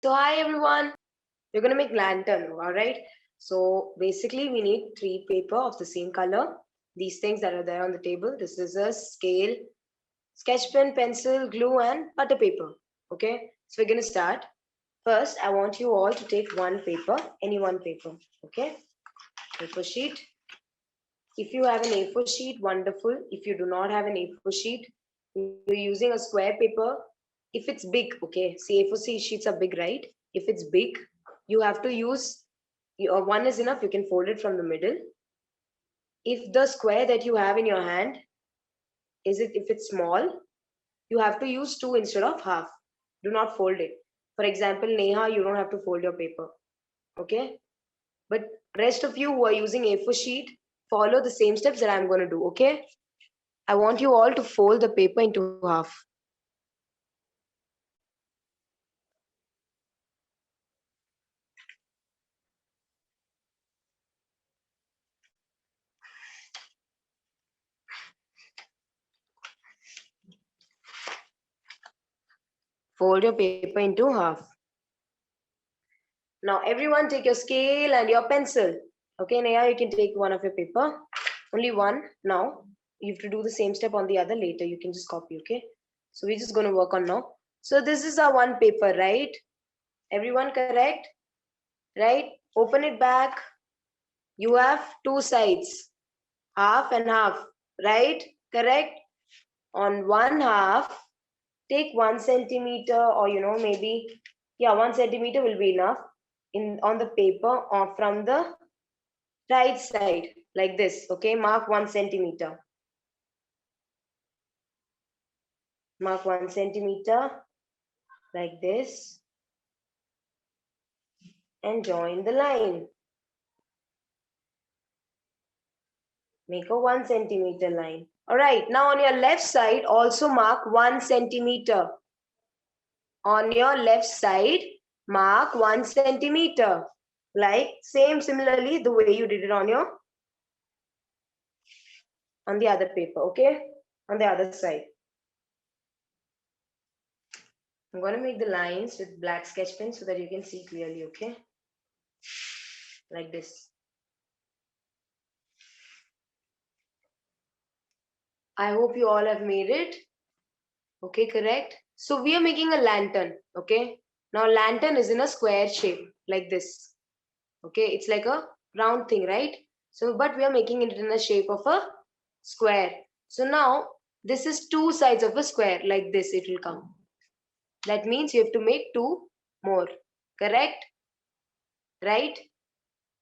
So hi everyone, we're gonna make lantern, all right? So basically we need three paper of the same color. These things that are there on the table. This is a scale, sketch pen, pencil, glue, and butter paper. Okay, so we're gonna start. First, I want you all to take one paper, any one paper. Okay, paper sheet. If you have an A4 sheet, wonderful. If you do not have an A4 sheet, you're using a square paper. If it's big, okay, see A4 sheets are big, right? If it's big, you have to use one is enough. You can fold it from the middle. If the square that you have in your hand if it's small, you have to use two instead of half. Do not fold it. For example, Neha, you don't have to fold your paper, okay? But rest of you who are using A4 sheet, follow the same steps that I'm going to do, okay? I want you all to fold the paper into half. Fold your paper into half. Now, everyone take your scale and your pencil. Okay, Neha, you can take one of your paper. Only one now. You have to do the same step on the other later. You can just copy, okay? So we're just going to work on now. So this is our one paper, right? Everyone correct? Right? Open it back. You have two sides, half and half, right? Correct? On one half, take 1 centimeter or maybe, yeah, 1 centimeter will be enough on the paper or from the right side like this. Okay, mark 1 centimeter. Mark 1 centimeter like this and join the line. Make a 1 centimeter line. All right, now on your left side, also mark 1 centimeter. On your left side, mark 1 centimeter. Like similarly, the way you did it on the other paper, okay? On the other side. I'm going to make the lines with black sketch pen so that you can see clearly, okay? Like this. I hope you all have made it. Okay, correct? So we are making a lantern, okay? Now lantern is in a square shape like this. Okay, it's like a round thing, right? So, but we are making it in the shape of a square. So now this is two sides of a square like this it will come. That means you have to make two more, correct? Right?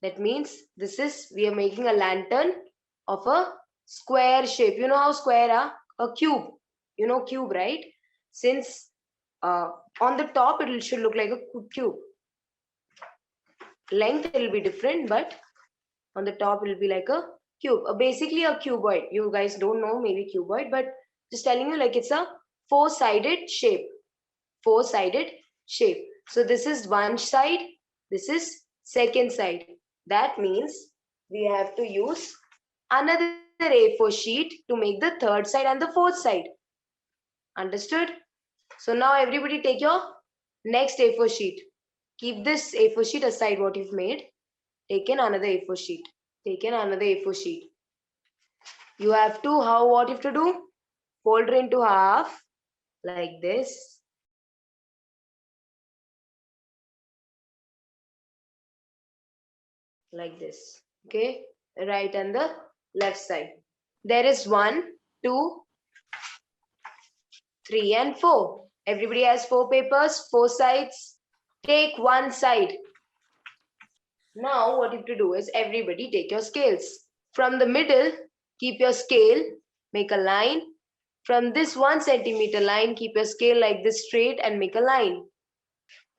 That means we are making a lantern of a square shape. You know how square are? A cube. You know cube, right? Since on the top it should look like a cube. Length will be different, but on the top it will be like a cube. Basically a cuboid. You guys don't know maybe cuboid, but just telling you like it's a four-sided shape. Four-sided shape. So this is one side. This is second side. That means we have to use another A4 sheet to make the third side and the fourth side. Understood? So now everybody take your next A4 sheet. Keep this A4 sheet aside what you've made. Take in another A4 sheet. Take in another A4 sheet. You have to, what you have to do? Fold it into half like this. Like this. Okay? Right and the left side. There is 1, 2, 3 and 4. Everybody has 4 papers, 4 sides. Take one side. Now what you have to do is everybody take your scales. From the middle, keep your scale, make a line. From this 1 centimeter line, keep your scale like this straight and make a line.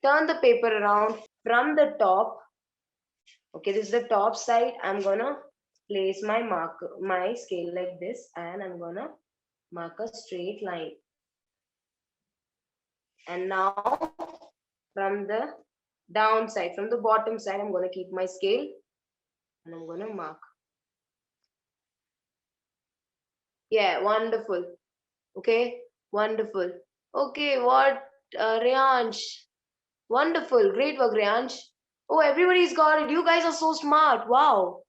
Turn the paper around from the top. Okay, this is the top side. I'm gonna place my marker, my scale like this, and I'm gonna mark a straight line. And now from the downside, from the bottom side, I'm gonna keep my scale and I'm gonna mark. Yeah, wonderful. Okay, wonderful. Okay, what, Riyansh? Wonderful. Great work, Riyansh. Oh, everybody's got it. You guys are so smart. Wow.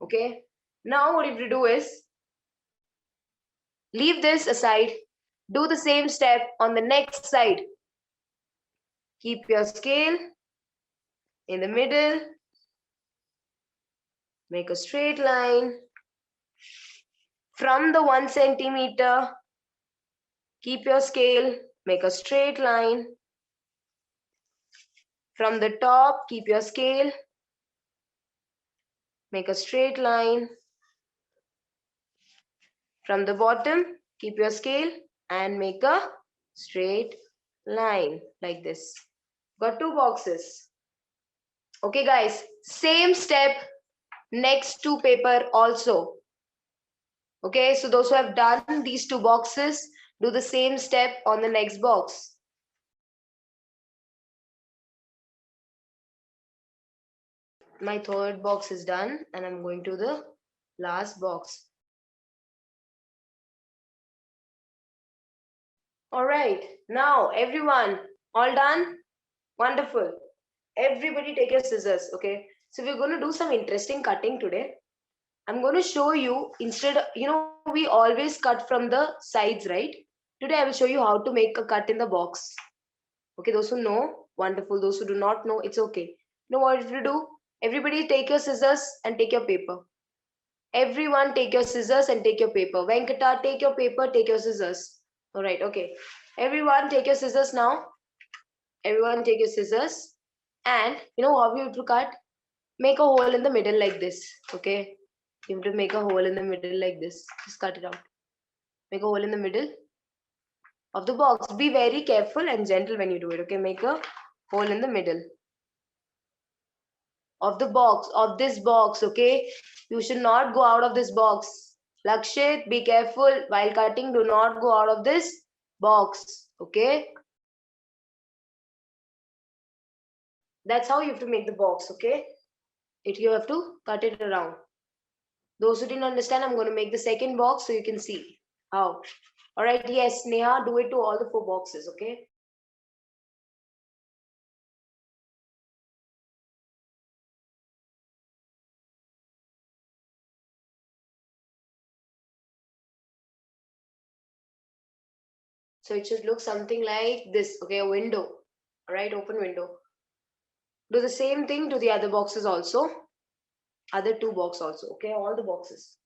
Okay. Now what you have to do is leave this aside. Do the same step on the next side. Keep your scale in the middle. Make a straight line. From the 1 centimeter, keep your scale. Make a straight line. From the top, keep your scale. Make a straight line. From the bottom, keep your scale and make a straight line like this. Got 2 boxes. Okay, guys, same step next to paper also. Okay, so those who have done these 2 boxes, do the same step on the next box. My third box is done and I'm going to the last box. All right, now everyone, all done? Wonderful. Everybody take your scissors, okay? So we're going to do some interesting cutting today. I'm going to show you instead, we always cut from the sides, right? Today I will show you how to make a cut in the box. Okay, those who know, wonderful. Those who do not know, it's okay. You know what to do? Everybody take your scissors and take your paper. Everyone take your scissors and take your paper. Venkata, take your paper, take your scissors. All right, okay. Everyone take your scissors now. Everyone take your scissors. And you know how you have to cut? Make a hole in the middle like this, okay? You have to make a hole in the middle like this. Just cut it out. Make a hole in the middle of the box. Be very careful and gentle when you do it, okay? Make a hole in the middle of the box, of this box, okay? You should not go out of this box. Lakshit, be careful while cutting. Do not go out of this box, okay? That's how you have to make the box, okay? You have to cut it around. Those who didn't understand, I'm going to make the second box so you can see how. All right, yes, Neha, do it to all the 4 boxes, okay? So it should look something like this, okay? A window, all right? Open window. Do the same thing to the other boxes also. Other 2 boxes also, okay? All the boxes.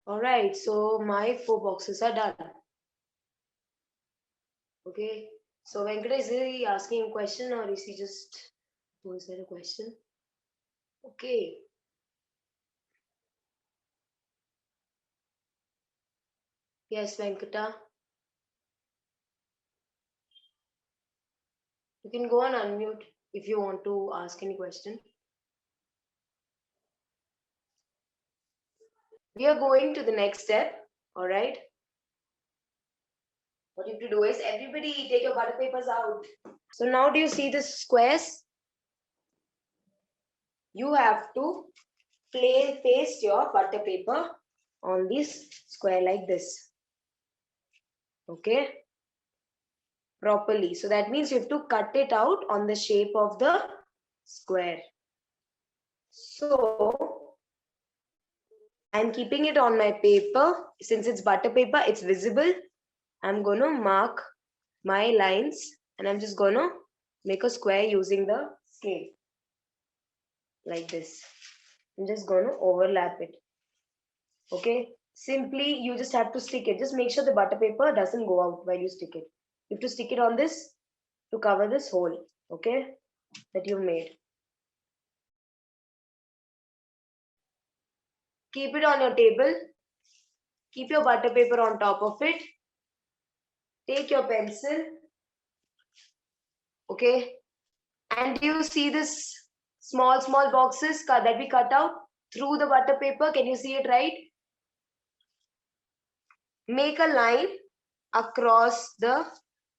All right, so my 4 boxes are done. Okay, so Venkata, is he asking a question or is he just, was there a question? Okay. Yes, Venkata. You can go and unmute if you want to ask any question. We are going to the next step, all right? What you have to do is, everybody take your butter papers out. So now do you see the squares? You have to plain paste your butter paper on this square like this. Okay? Properly. So that means you have to cut it out on the shape of the square. So I'm keeping it on my paper. Since it's butter paper, it's visible. I'm going to mark my lines and I'm just going to make a square using the scale. Like this. I'm just going to overlap it. Okay. Simply, you just have to stick it. Just make sure the butter paper doesn't go out while you stick it. You have to stick it on this to cover this hole. Okay. That you made. Keep it on your table. Keep your butter paper on top of it. Take your pencil. Okay. And do you see this small boxes that we cut out through the butter paper? Can you see it, right? Make a line across the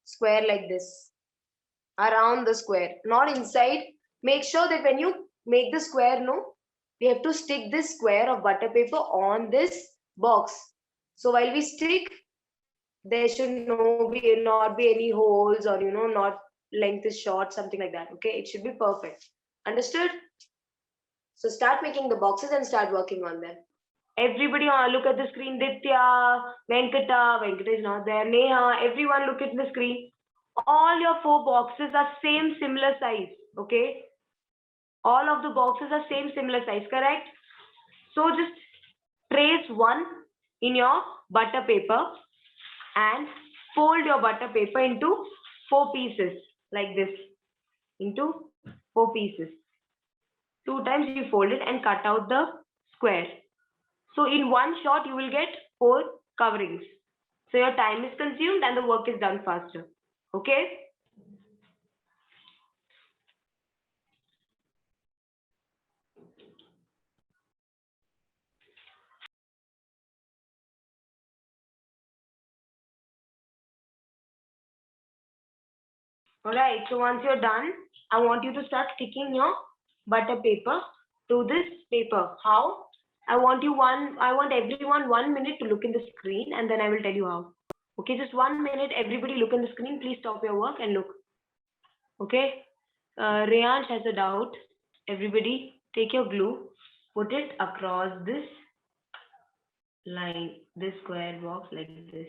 square like this, around the square, not inside. Make sure that when you make the square, no, we have to stick this square of butter paper on this box. So while we stick, there should not be any holes, or not length is short, something like that. Okay, it should be perfect. Understood? So start making the boxes and start working on them. Everybody look at the screen. Ditya, Venkata is not there. Neha, everyone look at the screen. All your 4 boxes are same similar size. Okay, all of the boxes are same similar size, correct? So just trace one in your butter paper and fold your butter paper into 4 pieces like this, into 4 pieces. 2 times you fold it and cut out the square. So in one shot you will get 4 coverings. So your time is consumed and the work is done faster. Okay? Alright, so once you're done, I want you to start sticking your butter paper to this paper. How? I want everyone 1 minute to look in the screen, and then I will tell you how. Okay, just 1 minute, everybody look in the screen. Please stop your work and look. Okay, Reyansh has a doubt. Everybody take your glue, put it across this line, this square box like this.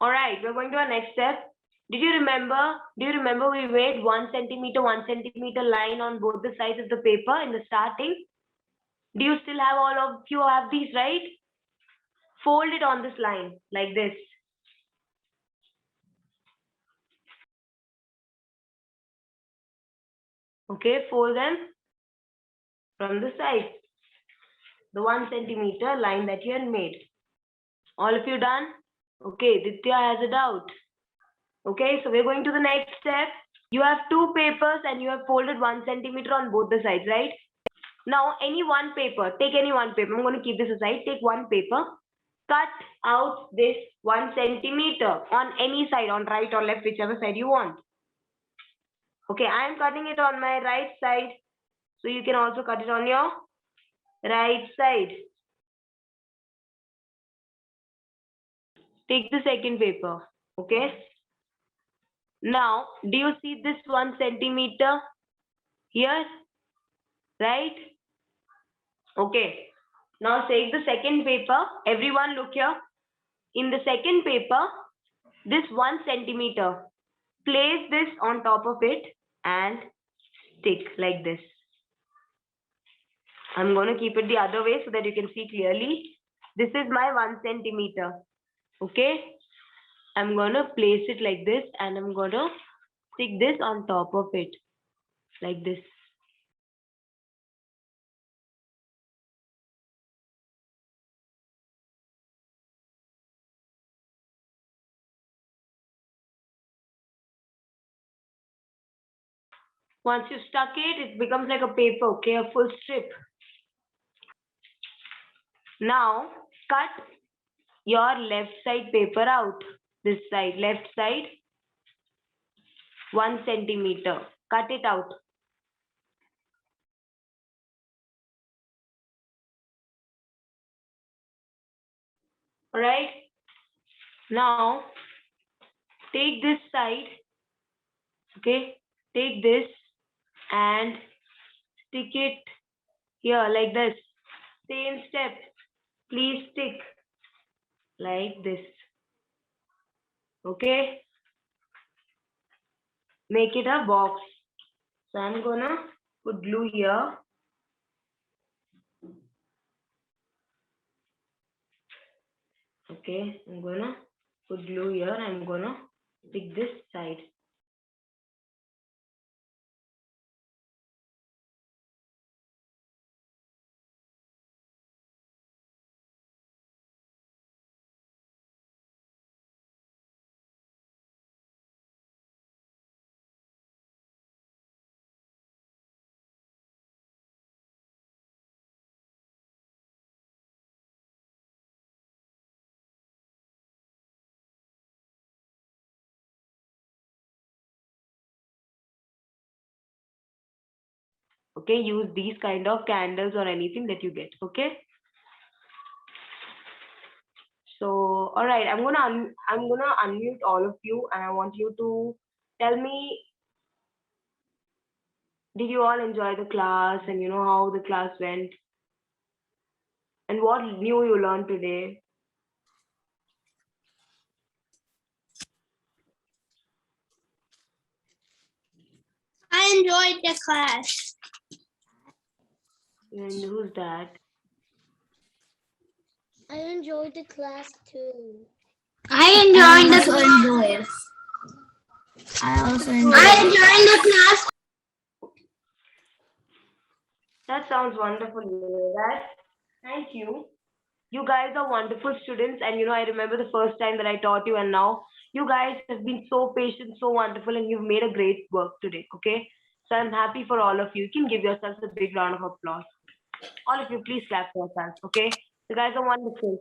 All right, we're going to our next step. Do you remember we made 1 centimeter, 1 centimeter line on both the sides of the paper in the starting? Do you still have all of you have these, right? Fold it on this line like this. Okay, fold them from the side. The 1 centimeter line that you had made. All of you done? Okay, Ditya has a doubt. Okay, so we're going to the next step. You have 2 papers and you have folded 1 centimeter on both the sides, right? Now, any one paper, take any one paper. I'm going to keep this aside. Take one paper. Cut out this 1 centimeter on any side, on right or left, whichever side you want. Okay, I am cutting it on my right side. So you can also cut it on your right side. Take the second paper. Okay. Now, do you see this 1 centimeter here? Right? Okay. Now take the second paper. Everyone look here. In the second paper, this 1 centimeter, place this on top of it and stick like this. I'm going to keep it the other way so that you can see clearly. This is my 1 centimeter. Okay. I'm going to place it like this and I'm going to stick this on top of it like this. Once you stuck it, it becomes like a paper, okay, a full strip. Now, cut your left side paper out. This side, left side, 1 centimeter. Cut it out. All right. Now, take this side, okay, take this and stick it here like this. Same step. Please stick like this. Okay. Make it a box. So I'm gonna put glue here. Okay, I'm gonna put glue here. I'm gonna stick this side. Okay, use these kind of candles or anything that you get. Okay. So, all right, I'm gonna unmute all of you, and I want you to tell me, did you all enjoy the class, and how the class went, and what new you learned today? I enjoyed the class. And who's that? I enjoyed the class too. I also enjoyed. I also enjoyed. I enjoyed the class. That sounds wonderful. That. Thank you. You guys are wonderful students, and I remember the first time that I taught you, and now you guys have been so patient, so wonderful, and you've made a great work today. Okay, so I'm happy for all of you. You can give yourselves a big round of applause. All of you, please clap for yourselves. Okay, you guys are wonderful.